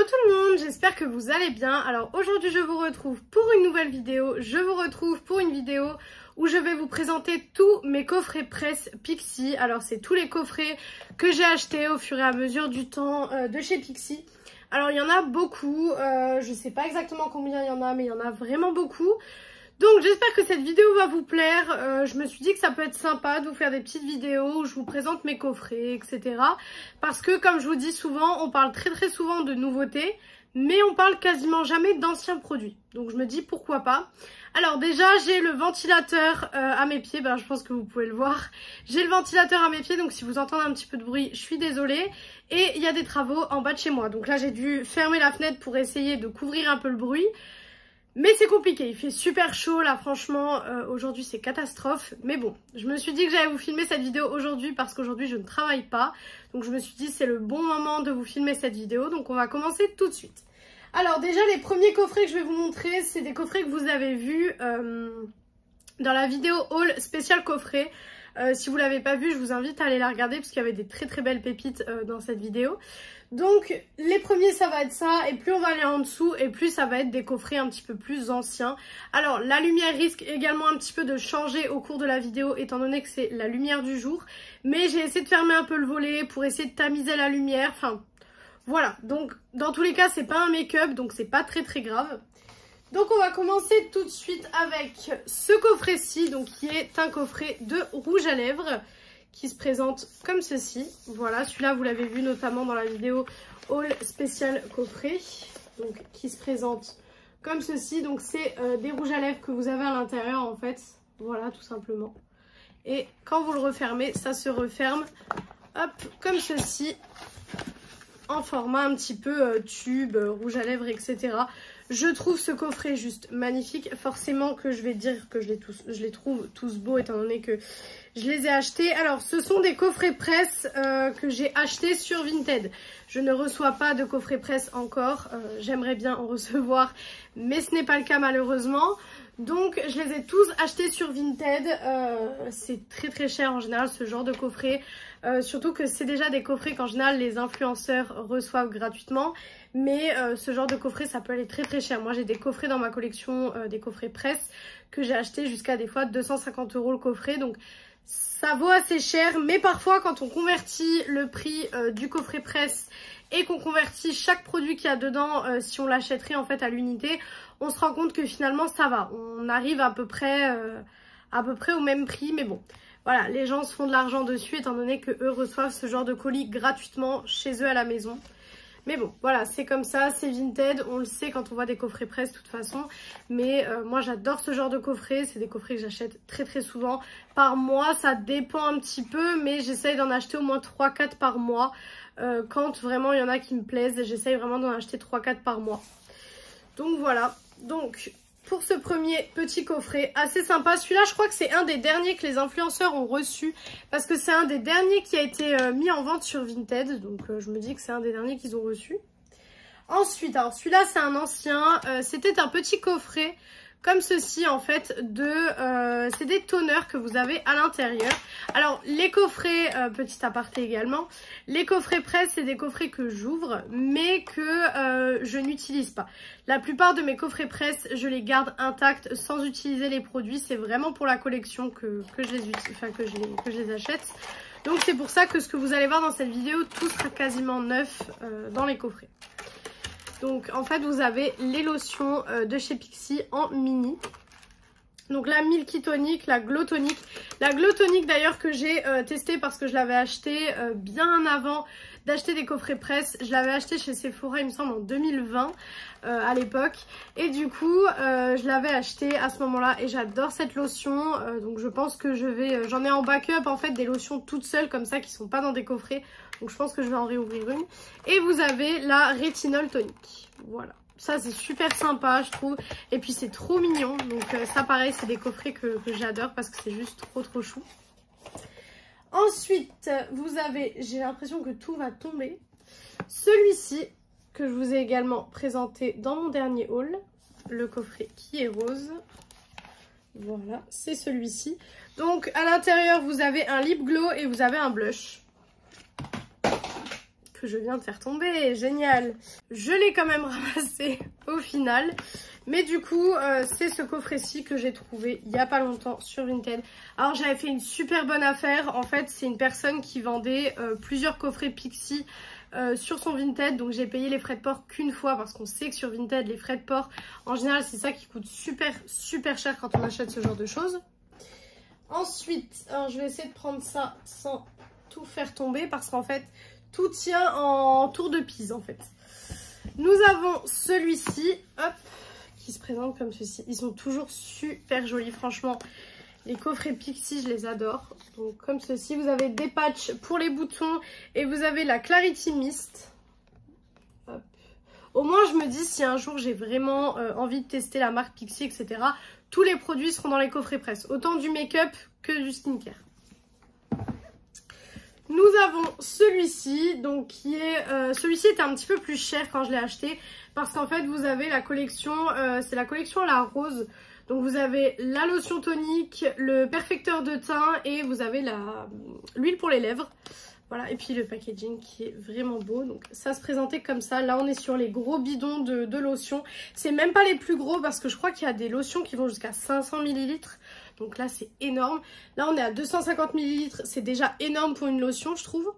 tout le monde, j'espère que vous allez bien. Alors aujourd'hui je vous retrouve pour une nouvelle vidéo. Je vous retrouve pour une vidéo où je vais vous présenter tous mes coffrets presse Pixi. Alors c'est tous les coffrets que j'ai achetés au fur et à mesure du temps de chez Pixi. Alors il y en a beaucoup, je sais pas exactement combien il y en a, mais il y en a vraiment beaucoup. Donc j'espère que cette vidéo va vous plaire. Je me suis dit que ça peut être sympa de vous faire des petites vidéos où je vous présente mes coffrets, etc. Parce que comme je vous dis souvent, on parle très souvent de nouveautés, mais on parle quasiment jamais d'anciens produits. Donc je me dis pourquoi pas. Alors déjà j'ai le ventilateur à mes pieds, je pense que vous pouvez le voir. J'ai le ventilateur à mes pieds, donc si vous entendez un petit peu de bruit, je suis désolée. Et il y a des travaux en bas de chez moi. Donc là j'ai dû fermer la fenêtre pour essayer de couvrir un peu le bruit. Mais c'est compliqué, il fait super chaud là, franchement, aujourd'hui c'est catastrophe. Mais bon, je me suis dit que j'allais vous filmer cette vidéo aujourd'hui parce qu'aujourd'hui je ne travaille pas. Donc je me suis dit c'est le bon moment de vous filmer cette vidéo, donc on va commencer tout de suite. Alors déjà les premiers coffrets que je vais vous montrer, c'est des coffrets que vous avez vus dans la vidéo haul spécial coffret. Si vous ne l'avez pas vu, je vous invite à aller la regarder parce qu'il y avait des très belles pépites dans cette vidéo. Donc les premiers ça va être ça, et plus on va aller en dessous et plus ça va être des coffrets un petit peu plus anciens. Alors la lumière risque également un petit peu de changer au cours de la vidéo étant donné que c'est la lumière du jour. Mais j'ai essayé de fermer un peu le volet pour essayer de tamiser la lumière, enfin voilà. Donc dans tous les cas c'est pas un make-up, donc c'est pas très grave. Donc on va commencer tout de suite avec ce coffret-ci, donc qui est un coffret de rouge à lèvres qui se présente comme ceci. Voilà, celui-là vous l'avez vu notamment dans la vidéo haul spécial coffret, donc qui se présente comme ceci. Donc c'est des rouges à lèvres que vous avez à l'intérieur en fait, voilà tout simplement. Et quand vous le refermez, ça se referme, hop, comme ceci, en format un petit peu tube, rouge à lèvres, etc. Je trouve ce coffret juste magnifique. Forcément que je vais dire que je les trouve tous beaux étant donné que je les ai achetés. Alors ce sont des coffrets presse que j'ai achetés sur Vinted. Je ne reçois pas de coffret presse encore. J'aimerais bien en recevoir, mais ce n'est pas le cas malheureusement. Donc je les ai tous achetés sur Vinted. C'est très cher en général ce genre de coffret. Surtout que c'est déjà des coffrets qu'en général les influenceurs reçoivent gratuitement. Mais ce genre de coffret ça peut aller très cher. Moi j'ai des coffrets dans ma collection, des coffrets presse que j'ai acheté jusqu'à des fois 250 € le coffret. Donc ça vaut assez cher, mais parfois quand on convertit le prix du coffret presse et qu'on convertit chaque produit qu'il y a dedans, si on l'achèterait en fait à l'unité, on se rend compte que finalement ça va. On arrive à peu près au même prix, mais bon. Voilà, les gens se font de l'argent dessus étant donné que eux reçoivent ce genre de colis gratuitement chez eux à la maison. Mais bon, voilà, c'est comme ça, c'est Vinted, on le sait quand on voit des coffrets presse de toute façon. Mais moi j'adore ce genre de coffrets, c'est des coffrets que j'achète très souvent. Par mois, ça dépend un petit peu, mais j'essaye d'en acheter au moins 3-4 par mois. Quand vraiment il y en a qui me plaisent, j'essaye vraiment d'en acheter 3-4 par mois. Donc voilà, donc pour ce premier petit coffret assez sympa. Celui-là je crois que c'est un des derniers que les influenceurs ont reçu, parce que c'est un des derniers qui a été mis en vente sur Vinted. Donc je me dis que c'est un des derniers qu'ils ont reçu. Ensuite, alors celui-là c'est un ancien, c'était un petit coffret comme ceci en fait, c'est des toners que vous avez à l'intérieur. Alors les coffrets, petit aparté également, les coffrets presse c'est des coffrets que j'ouvre mais que je n'utilise pas. La plupart de mes coffrets presse je les garde intacts sans utiliser les produits, c'est vraiment pour la collection que je les achète. Donc c'est pour ça que ce que vous allez voir dans cette vidéo, tout sera quasiment neuf dans les coffrets. Donc en fait vous avez les lotions de chez Pixi en mini. Donc la Milky Tonic, la Glow Tonic. La Glow Tonic d'ailleurs que j'ai testé parce que je l'avais acheté bien avant d'acheter des coffrets presse. Je l'avais acheté chez Sephora il me semble en 2020 à l'époque. Et du coup je l'avais acheté à ce moment là et j'adore cette lotion. Donc je pense que j'en ai en backup en fait des lotions toutes seules comme ça qui sont pas dans des coffrets. Donc je pense que je vais en réouvrir une. Et vous avez la Rétinol Tonic. Voilà. Ça c'est super sympa je trouve. Et puis c'est trop mignon. Donc ça pareil c'est des coffrets que j'adore parce que c'est juste trop chou. Ensuite vous avez, j'ai l'impression que tout va tomber, celui-ci que je vous ai également présenté dans mon dernier haul. Le coffret qui est rose. Voilà, c'est celui-ci. Donc à l'intérieur vous avez un lip glow et vous avez un blush que je viens de faire tomber, génial. Je l'ai quand même ramassé au final, mais du coup c'est ce coffret-ci que j'ai trouvé il y a pas longtemps sur Vinted. Alors j'avais fait une super bonne affaire, en fait c'est une personne qui vendait plusieurs coffrets Pixi sur son Vinted, donc j'ai payé les frais de port qu'une fois parce qu'on sait que sur Vinted les frais de port en général c'est ça qui coûte super cher quand on achète ce genre de choses. Ensuite, alors je vais essayer de prendre ça sans tout faire tomber parce qu'en fait tout tient en tour de Pise en fait. Nous avons celui-ci, hop, qui se présente comme ceci. Ils sont toujours super jolis, franchement. Les coffrets Pixi, je les adore. Donc comme ceci, vous avez des patchs pour les boutons et vous avez la Clarity Mist. Hop. Au moins, je me dis si un jour j'ai vraiment envie de tester la marque Pixi, etc. Tous les produits seront dans les coffrets presse, autant du make-up que du skincare. Nous avons celui-ci, donc qui est celui-ci était un petit peu plus cher quand je l'ai acheté parce qu'en fait vous avez la collection, c'est la collection à la rose. Donc vous avez la lotion tonique, le perfecteur de teint et vous avez l'huile pour les lèvres. Voilà, et puis le packaging qui est vraiment beau. Donc ça se présentait comme ça. Là on est sur les gros bidons de lotion. C'est même pas les plus gros parce que je crois qu'il y a des lotions qui vont jusqu'à 500 ml. Donc là c'est énorme. Là on est à 250 ml. C'est déjà énorme pour une lotion je trouve.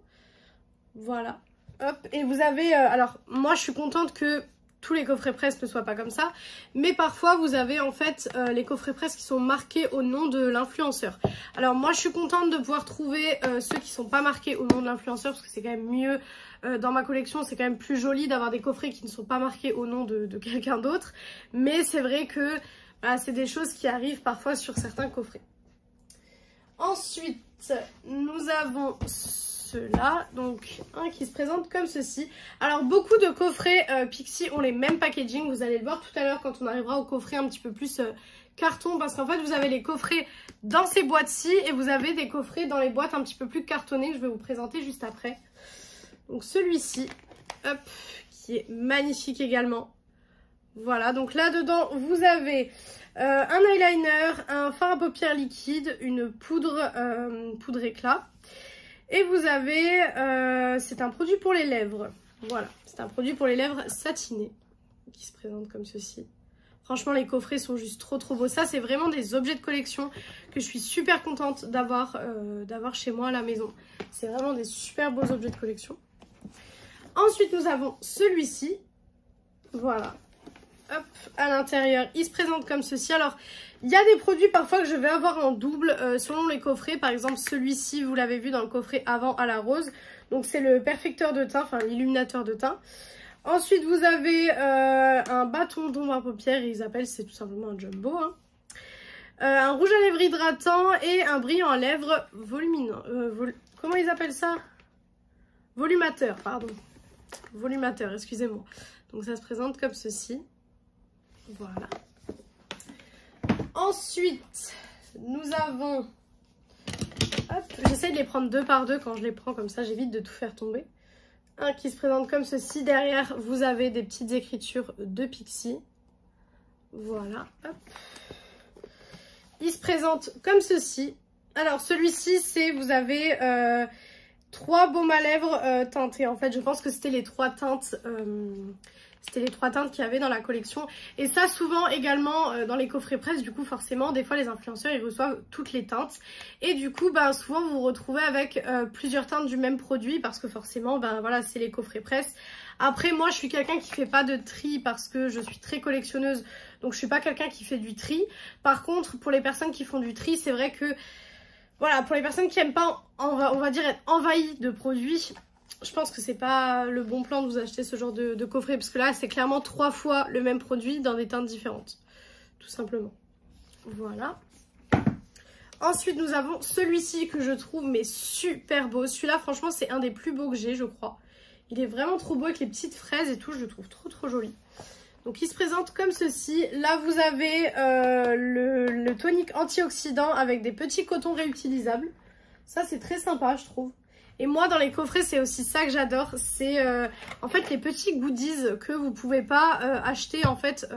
Voilà. Hop. Et vous avez... alors moi je suis contente que tous les coffrets presse ne soient pas comme ça. Mais parfois vous avez en fait les coffrets presse qui sont marqués au nom de l'influenceur. Alors moi je suis contente de pouvoir trouver ceux qui sont pas marqués au nom de l'influenceur. Parce que c'est quand même mieux dans ma collection. C'est quand même plus joli d'avoir des coffrets qui ne sont pas marqués au nom de quelqu'un d'autre. Mais c'est vrai que... voilà, c'est des choses qui arrivent parfois sur certains coffrets. Ensuite, nous avons ceux-là, donc un qui se présente comme ceci. Alors, beaucoup de coffrets Pixi ont les mêmes packaging. Vous allez le voir tout à l'heure quand on arrivera au coffret un petit peu plus carton. Parce qu'en fait, vous avez les coffrets dans ces boîtes-ci et vous avez des coffrets dans les boîtes un petit peu plus cartonnées que je vais vous présenter juste après. Donc, celui-ci, hop, qui est magnifique également. Voilà, donc là-dedans, vous avez un eyeliner, un fard à paupières liquide, une poudre, poudre éclat. Et vous avez, c'est un produit pour les lèvres. Voilà, c'est un produit pour les lèvres satiné qui se présente comme ceci. Franchement, les coffrets sont juste trop beaux. Ça, c'est vraiment des objets de collection que je suis super contente d'avoir chez moi à la maison. C'est vraiment des super beaux objets de collection. Ensuite, nous avons celui-ci. Voilà. Hop, à l'intérieur, il se présente comme ceci. Alors, il y a des produits parfois que je vais avoir en double selon les coffrets. Par exemple, celui-ci, vous l'avez vu dans le coffret avant à la rose. Donc, c'est le perfecteur de teint, enfin l'illuminateur de teint. Ensuite, vous avez un bâton d'ombre à paupières. Ils appellent, c'est tout simplement un jumbo. Hein. Un rouge à lèvres hydratant et un brillant à lèvres volumineux. Comment ils appellent ça? Volumateur, pardon. Volumateur, excusez-moi. Donc, ça se présente comme ceci. Voilà. Ensuite, nous avons... hop, j'essaie de les prendre deux par deux quand je les prends, comme ça j'évite de tout faire tomber. Un qui se présente comme ceci. Derrière, vous avez des petites écritures de Pixi. Voilà. Hop. Il se présente comme ceci. Alors, celui-ci, c'est... vous avez 3 baumes à lèvres teintés. En fait, je pense que c'était les 3 teintes... c'était les 3 teintes qu'il y avait dans la collection. Et ça, souvent également dans les coffrets presse, du coup, forcément, des fois, les influenceurs, ils reçoivent toutes les teintes. Et du coup, ben, souvent, vous vous retrouvez avec plusieurs teintes du même produit parce que forcément, ben voilà, c'est les coffrets presse. Après, moi, je suis quelqu'un qui fait pas de tri parce que je suis très collectionneuse. Donc, je suis pas quelqu'un qui fait du tri. Par contre, pour les personnes qui font du tri, c'est vrai que, voilà, pour les personnes qui aiment pas, on va dire, être envahies de produits... je pense que c'est pas le bon plan de vous acheter ce genre de coffret parce que là c'est clairement 3 fois le même produit dans des teintes différentes, tout simplement. Voilà. Ensuite nous avons celui-ci que je trouve mais super beau. Celui-là franchement c'est un des plus beaux que j'ai je crois. Il est vraiment trop beau avec les petites fraises et tout, je le trouve trop joli. Donc il se présente comme ceci. Là vous avez le tonique antioxydant avec des petits cotons réutilisables. Ça c'est très sympa je trouve. Et moi dans les coffrets c'est aussi ça que j'adore, c'est en fait les petits goodies que vous pouvez pas acheter en fait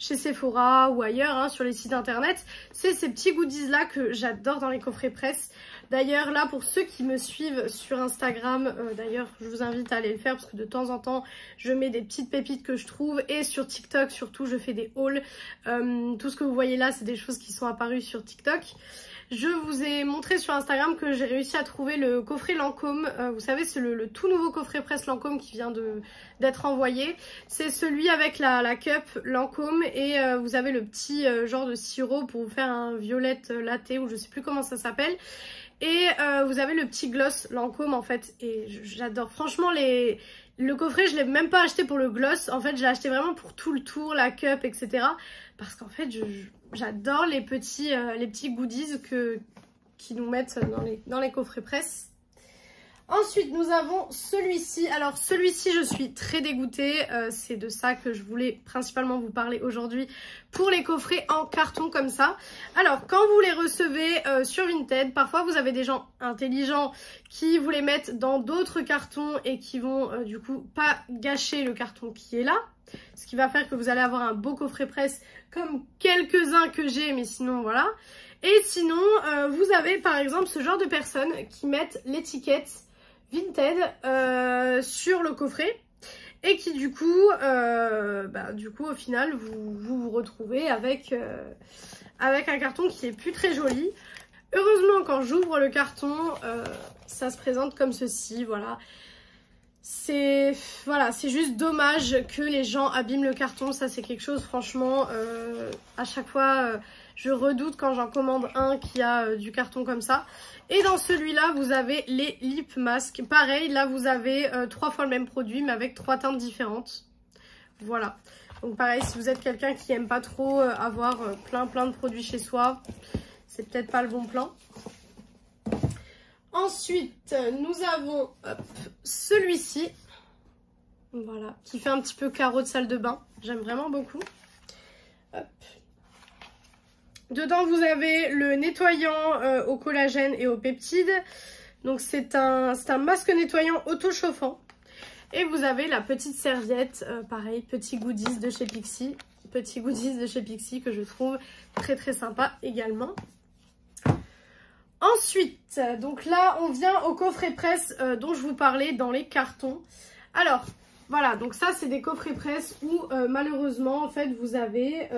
chez Sephora ou ailleurs hein, sur les sites internet. C'est ces petits goodies là que j'adore dans les coffrets presse. D'ailleurs là pour ceux qui me suivent sur Instagram, d'ailleurs je vous invite à aller le faire parce que de temps en temps je mets des petites pépites que je trouve, et sur TikTok surtout je fais des hauls. Tout ce que vous voyez là c'est des choses qui sont apparues sur TikTok. Je vous ai montré sur Instagram que j'ai réussi à trouver le coffret Lancôme. Vous savez, c'est le tout nouveau coffret presse Lancôme qui vient d'être envoyé. C'est celui avec la cup Lancôme et vous avez le petit genre de sirop pour vous faire un violette latte ou je sais plus comment ça s'appelle. Et vous avez le petit gloss Lancôme en fait. Et j'adore. Franchement, le coffret, je l'ai même pas acheté pour le gloss. En fait, je l'ai acheté vraiment pour tout le tour, la cup, etc. Parce qu'en fait, j'adore les petits goodies qu'ils nous mettent dans les coffrets presse. Ensuite, nous avons celui-ci. Alors, celui-ci, je suis très dégoûtée. C'est de ça que je voulais principalement vous parler aujourd'hui pour les coffrets en carton comme ça. Alors, quand vous les recevez sur Vinted, parfois vous avez des gens intelligents qui vous les mettent dans d'autres cartons et qui vont du coup pas gâcher le carton qui est là. Ce qui va faire que vous allez avoir un beau coffret presse comme quelques-uns que j'ai, mais sinon voilà. Et sinon, vous avez par exemple ce genre de personnes qui mettent l'étiquette Vinted sur le coffret et qui du coup au final vous retrouvez avec un carton qui est plus très joli. Heureusement quand j'ouvre le carton ça se présente comme ceci, voilà. C'est juste dommage que les gens abîment le carton, ça c'est quelque chose franchement à chaque fois je redoute quand j'en commande un qui a du carton comme ça. Et dans celui-là vous avez les lip masks, pareil là vous avez 3 fois le même produit mais avec 3 teintes différentes. Voilà, donc pareil si vous êtes quelqu'un qui aime pas trop avoir plein de produits chez soi, c'est peut-être pas le bon plan. Ensuite, nous avons celui-ci, voilà, qui fait un petit peu carreau de salle de bain. J'aime vraiment beaucoup. Hop. Dedans, vous avez le nettoyant au collagène et aux peptides. Donc, c'est un masque nettoyant auto-chauffant. Et vous avez la petite serviette, pareil, petit goodies de chez Pixi. Petit goodies de chez Pixi que je trouve très sympa également. Ensuite, donc là, on vient au coffret presse dont je vous parlais dans les cartons. Alors, voilà, donc ça, c'est des coffrets presse où malheureusement, en fait, vous avez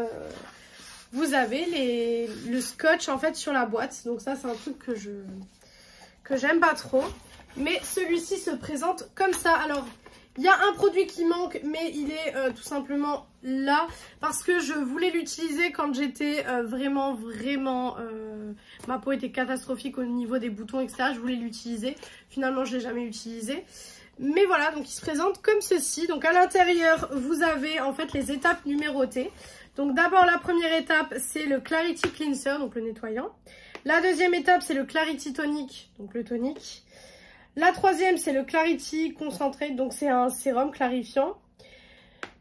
le scotch en fait sur la boîte. Donc ça, c'est un truc que j'aime pas trop. Mais celui-ci se présente comme ça. Alors, il y a un produit qui manque, mais il est tout simplement là parce que je voulais l'utiliser quand j'étais vraiment ma peau était catastrophique au niveau des boutons, etc. Je voulais l'utiliser. Finalement, je ne l'ai jamais utilisé. Mais voilà, donc il se présente comme ceci. Donc à l'intérieur, vous avez en fait les étapes numérotées. Donc d'abord, la première étape, c'est le Clarity Cleanser, donc le nettoyant. La deuxième étape, c'est le Clarity Tonic, donc le tonique. La troisième, c'est le Clarity Concentrate, donc c'est un sérum clarifiant.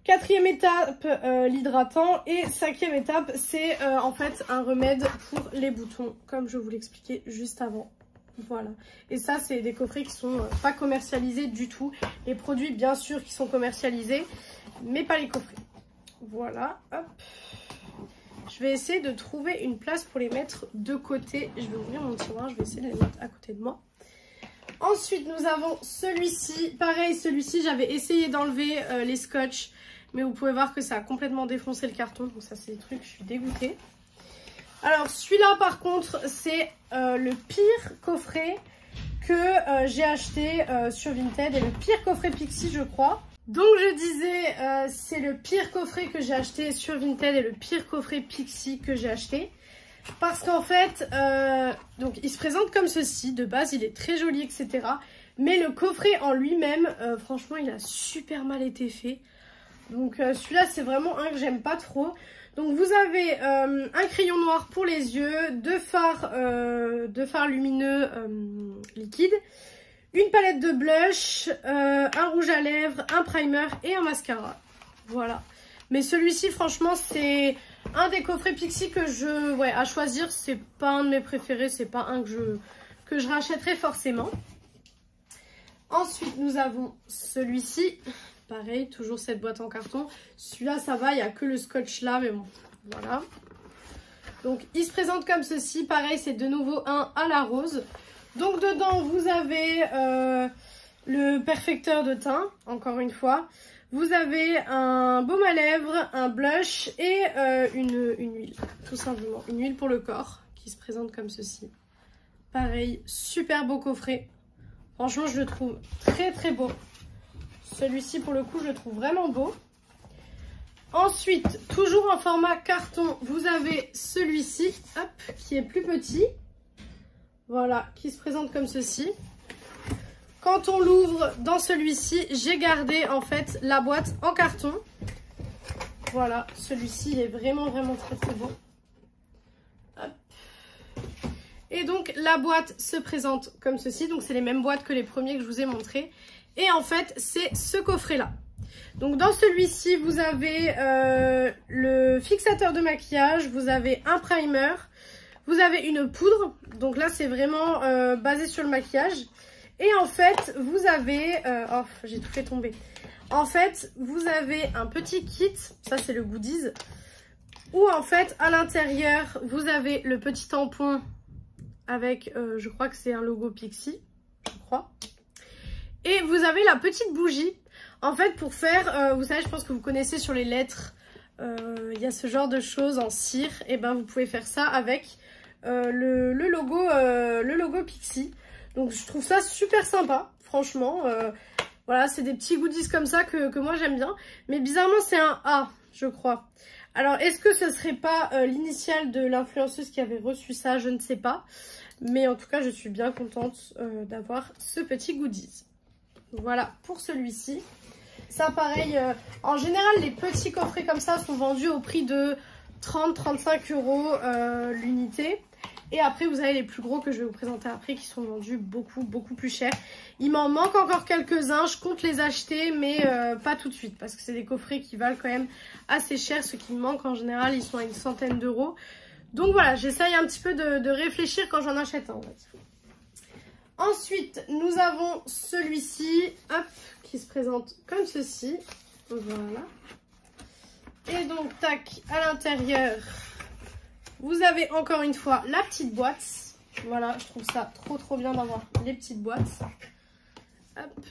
Quatrième étape, l'hydratant. Et cinquième étape, c'est en fait un remède pour les boutons, comme je vous l'expliquais juste avant. Voilà. Et ça, c'est des coffrets qui sont pas commercialisés du tout. Les produits, bien sûr, qui sont commercialisés, mais pas les coffrets. Voilà, hop. Je vais essayer de trouver une place pour les mettre de côté. Je vais ouvrir mon tiroir, je vais essayer de les mettre à côté de moi. Ensuite, nous avons celui-ci. Pareil, celui-ci, j'avais essayé d'enlever les scotch. Mais vous pouvez voir que ça a complètement défoncé le carton. Donc ça, c'est des trucs, je suis dégoûtée. Alors, celui-là, par contre, c'est le pire coffret que j'ai acheté sur Vinted. Et le pire coffret Pixi, je crois. Donc, je disais, c'est le pire coffret que j'ai acheté sur Vinted et le pire coffret Pixi que j'ai acheté. Parce qu'en fait, donc il se présente comme ceci. De base, il est très joli, etc. Mais le coffret en lui-même, franchement, il a super mal été fait. Donc celui-là, c'est vraiment un que j'aime pas trop. Donc vous avez un crayon noir pour les yeux, deux fards lumineux liquides, une palette de blush, un rouge à lèvres, un primer et un mascara. Voilà. Mais celui-ci, franchement, c'est un des coffrets Pixi que à choisir, c'est pas un de mes préférés, c'est pas un que je rachèterai forcément. Ensuite, nous avons celui-ci. Pareil, toujours cette boîte en carton. Celui-là, ça va, il n'y a que le scotch là, mais bon, voilà. Donc, il se présente comme ceci. Pareil, c'est de nouveau un à la rose. Donc dedans, vous avez le perfecteur de teint, encore une fois. Vous avez un baume à lèvres, un blush et une huile, tout simplement. Une huile pour le corps qui se présente comme ceci. Pareil, super beau coffret. Franchement, je le trouve très très beau. Celui-ci, pour le coup, je le trouve vraiment beau. Ensuite, toujours en format carton, vous avez celui-ci, hop, qui est plus petit. Voilà, qui se présente comme ceci. Quand on l'ouvre dans celui-ci, j'ai gardé en fait la boîte en carton. Voilà, celui-ci est vraiment très très beau. Hop. Et donc la boîte se présente comme ceci. Donc c'est les mêmes boîtes que les premiers que je vous ai montrés. Et en fait, c'est ce coffret-là. Donc dans celui-ci, vous avez le fixateur de maquillage, vous avez un primer, vous avez une poudre. Donc là, c'est vraiment basé sur le maquillage. Et en fait, vous avez... oh, j'ai tout fait tomber. En fait, vous avez un petit kit, ça c'est le goodies, où en fait, à l'intérieur, vous avez le petit tampon avec, je crois que c'est un logo Pixi, je crois. Et vous avez la petite bougie, en fait, pour faire, vous savez, je pense que vous connaissez sur les lettres, il y a ce genre de choses en cire, et ben vous pouvez faire ça avec le logo Pixi. Donc je trouve ça super sympa, franchement. Voilà, c'est des petits goodies comme ça que moi j'aime bien. Mais bizarrement, c'est un A, je crois. Alors, est-ce que ce serait pas l'initiale de l'influenceuse qui avait reçu ça? Je ne sais pas. Mais en tout cas, je suis bien contente d'avoir ce petit goodies. Voilà, pour celui-ci. Ça, pareil, en général, les petits coffrets comme ça sont vendus au prix de 30-35 € l'unité. Et après, vous avez les plus gros que je vais vous présenter après qui sont vendus beaucoup plus cher. Il m'en manque encore quelques-uns. Je compte les acheter, mais pas tout de suite. Parce que c'est des coffrets qui valent quand même assez cher. Ceux qui me manquent, en général, ils sont à une centaine d'euros. Donc voilà, j'essaye un petit peu de réfléchir quand j'en achète un, on va dire. Ensuite, nous avons celui-ci, hop, qui se présente comme ceci. Voilà. Et donc, tac, à l'intérieur... Vous avez encore une fois la petite boîte. Voilà, je trouve ça trop bien d'avoir les petites boîtes.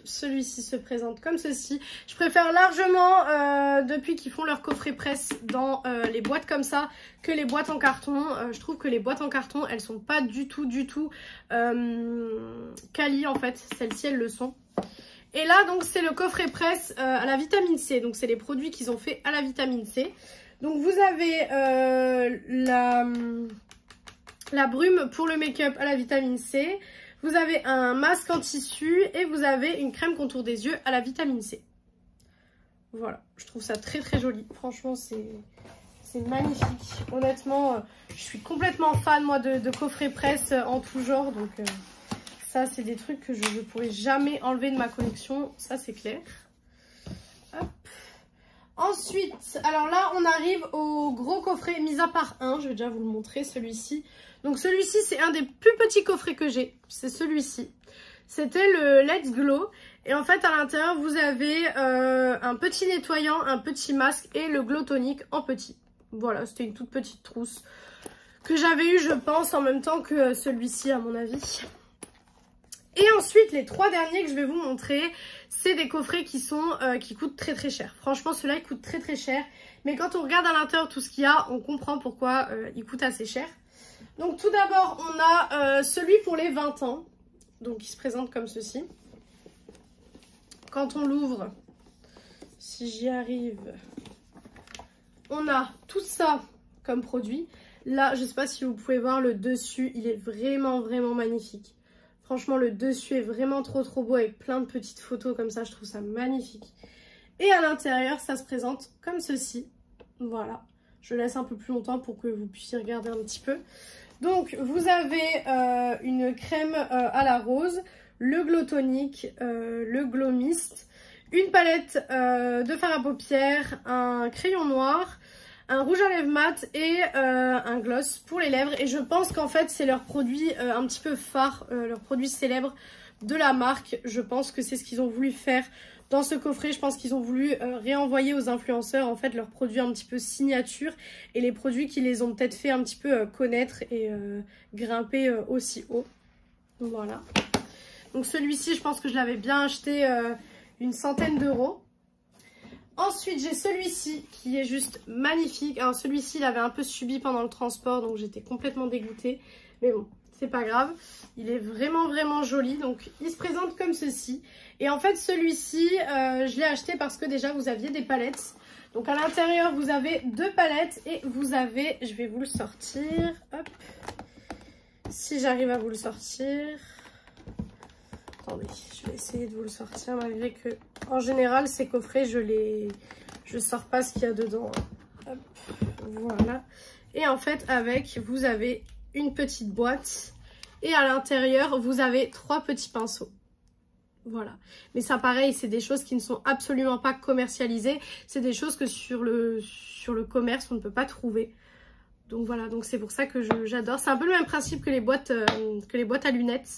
Celui-ci se présente comme ceci. Je préfère largement, depuis qu'ils font leur coffret presse dans les boîtes comme ça, que les boîtes en carton. Je trouve que les boîtes en carton, elles sont pas du tout quali en fait. Celles-ci, elles le sont. Et là, donc, c'est le coffret presse à la vitamine C. Donc, c'est les produits qu'ils ont fait à la vitamine C. Donc vous avez la brume pour le make-up à la vitamine C. Vous avez un masque en tissu et vous avez une crème contour des yeux à la vitamine C. Voilà, je trouve ça très joli. Franchement, c'est magnifique. Honnêtement, je suis complètement fan moi de coffrets presse en tout genre. Donc ça, c'est des trucs que je ne pourrai jamais enlever de ma collection. Ça, c'est clair. Hop. Ensuite, alors là, on arrive au gros coffret, mis à part un, je vais déjà vous le montrer, celui-ci. Donc celui-ci, c'est un des plus petits coffrets que j'ai, c'est celui-ci. C'était le Let's Glow. Et en fait, à l'intérieur, vous avez un petit nettoyant, un petit masque et le Glow Tonic en petit. Voilà, c'était une toute petite trousse que j'avais eu, je pense, en même temps que celui-ci, à mon avis. Et ensuite, les trois derniers que je vais vous montrer, c'est des coffrets qui coûtent très cher. Franchement, ceux-là, ils coûtent très cher. Mais quand on regarde à l'intérieur tout ce qu'il y a, on comprend pourquoi ils coûtent assez cher. Donc tout d'abord, on a celui pour les 20 ans. Donc il se présente comme ceci. Quand on l'ouvre, si j'y arrive, on a tout ça comme produit. Là, je ne sais pas si vous pouvez voir le dessus, il est vraiment magnifique. Franchement, le dessus est vraiment trop beau avec plein de petites photos comme ça. Je trouve ça magnifique. Et à l'intérieur, ça se présente comme ceci. Voilà. Je laisse un peu plus longtemps pour que vous puissiez regarder un petit peu. Donc, vous avez une crème à la rose, le Glow Tonic, le Glow Mist, une palette de fard à paupières, un crayon noir, un rouge à lèvres mat et un gloss pour les lèvres. Et je pense qu'en fait c'est leur produit un petit peu phare, leur produit célèbre de la marque. Je pense que c'est ce qu'ils ont voulu faire dans ce coffret. Je pense qu'ils ont voulu réenvoyer aux influenceurs en fait leurs produits un petit peu signature et les produits qui les ont peut-être fait un petit peu connaître et grimper aussi haut. Voilà. Donc celui-ci, je pense que je l'avais bien acheté une centaine d'euros. Ensuite, j'ai celui-ci qui est juste magnifique. Alors celui-ci, il avait un peu subi pendant le transport, donc j'étais complètement dégoûtée. Mais bon, c'est pas grave. Il est vraiment, vraiment joli. Donc il se présente comme ceci. Et en fait, celui-ci, je l'ai acheté parce que déjà, vous aviez des palettes. Donc à l'intérieur, vous avez 2 palettes et vous avez, je vais vous le sortir, hop, si j'arrive à vous le sortir. Attendez, je vais essayer de vous le sortir malgré que, en général, ces coffrets, je sors pas ce qu'il y a dedans. Hop, voilà. Et en fait, avec, vous avez une petite boîte et à l'intérieur, vous avez 3 petits pinceaux. Voilà, mais ça pareil, c'est des choses qui ne sont absolument pas commercialisées. C'est des choses que sur le commerce, on ne peut pas trouver. Donc voilà, donc c'est pour ça que j'adore. C'est un peu le même principe que les boîtes à lunettes.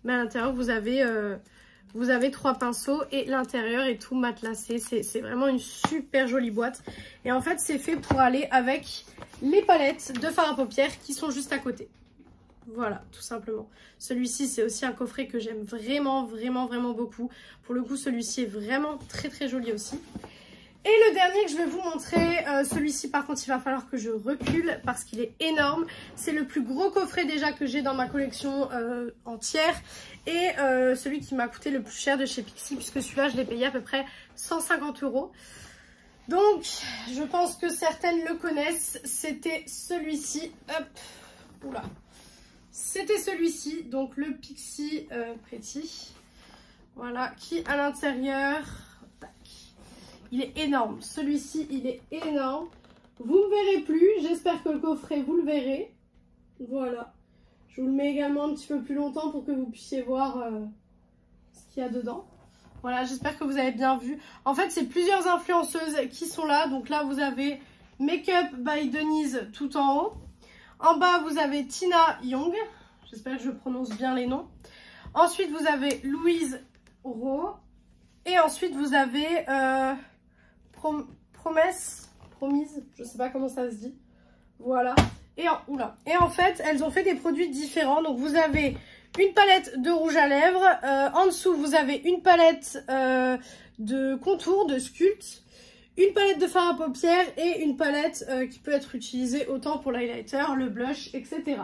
Mais à l'intérieur, vous avez 3 pinceaux et l'intérieur est tout matelassé. C'est vraiment une super jolie boîte. Et en fait, c'est fait pour aller avec les palettes de fard à paupières qui sont juste à côté. Voilà, tout simplement. Celui-ci, c'est aussi un coffret que j'aime vraiment, vraiment, vraiment beaucoup. Pour le coup, celui-ci est vraiment très, très joli aussi. Et le dernier que je vais vous montrer, celui-ci, par contre, il va falloir que je recule parce qu'il est énorme. C'est le plus gros coffret déjà que j'ai dans ma collection entière. Et celui qui m'a coûté le plus cher de chez Pixi, puisque celui-là, je l'ai payé à peu près 150 €. Donc, je pense que certaines le connaissent. C'était celui-ci. Hop, oula. C'était celui-ci, donc le Pixi Pretty, voilà, qui à l'intérieur, il est énorme. Celui-ci, il est énorme. Vous ne verrez plus, j'espère que le coffret, vous le verrez. Voilà, je vous le mets également un petit peu plus longtemps pour que vous puissiez voir ce qu'il y a dedans. Voilà, j'espère que vous avez bien vu. En fait, c'est plusieurs influenceuses qui sont là. Donc là, vous avez Makeup by Denise tout en haut. En bas, vous avez Tina Young. J'espère que je prononce bien les noms. Ensuite, vous avez Louise Rowe. Et ensuite, vous avez Promise. Je ne sais pas comment ça se dit. Voilà. Et en fait, elles ont fait des produits différents. Donc, vous avez une palette de rouge à lèvres. En dessous, vous avez une palette de contour, de sculpte. Une palette de fard à paupières et une palette qui peut être utilisée autant pour l'highlighter, le blush, etc.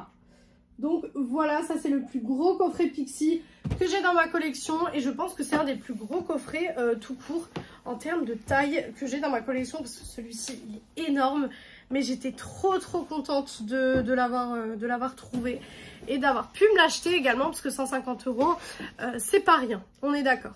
Donc voilà, ça c'est le plus gros coffret Pixi que j'ai dans ma collection. Et je pense que c'est un des plus gros coffrets tout court en termes de taille que j'ai dans ma collection. Parce que celui-ci, il est énorme. Mais j'étais trop contente de l'avoir trouvé. Et d'avoir pu me l'acheter également. Parce que 150 €, c'est pas rien. On est d'accord.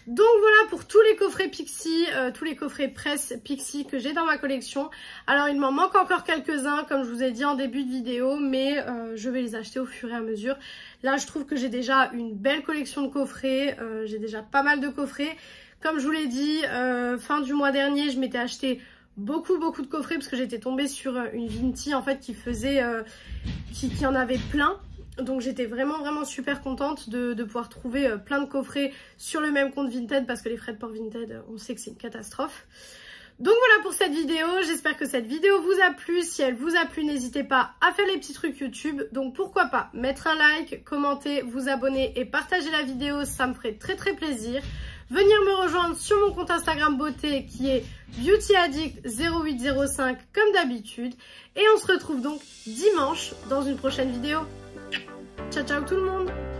Donc voilà pour tous les coffrets Pixi, tous les coffrets presse Pixi que j'ai dans ma collection. Alors il m'en manque encore quelques-uns comme je vous ai dit en début de vidéo, mais je vais les acheter au fur et à mesure. Là je trouve que j'ai déjà une belle collection de coffrets, j'ai déjà pas mal de coffrets. Comme je vous l'ai dit, fin du mois dernier je m'étais acheté beaucoup de coffrets parce que j'étais tombée sur une Vinti en fait qui faisait, qui en avait plein. Donc j'étais vraiment super contente de pouvoir trouver plein de coffrets sur le même compte Vinted parce que les frais de port Vinted, on sait que c'est une catastrophe. Donc voilà pour cette vidéo, j'espère que cette vidéo vous a plu. Si elle vous a plu, n'hésitez pas à faire les petits trucs YouTube. Donc pourquoi pas mettre un like, commenter, vous abonner et partager la vidéo, ça me ferait très plaisir. Venir me rejoindre sur mon compte Instagram beauté qui est beautyaddict0805 comme d'habitude. Et on se retrouve donc dimanche dans une prochaine vidéo. Ciao tout le monde!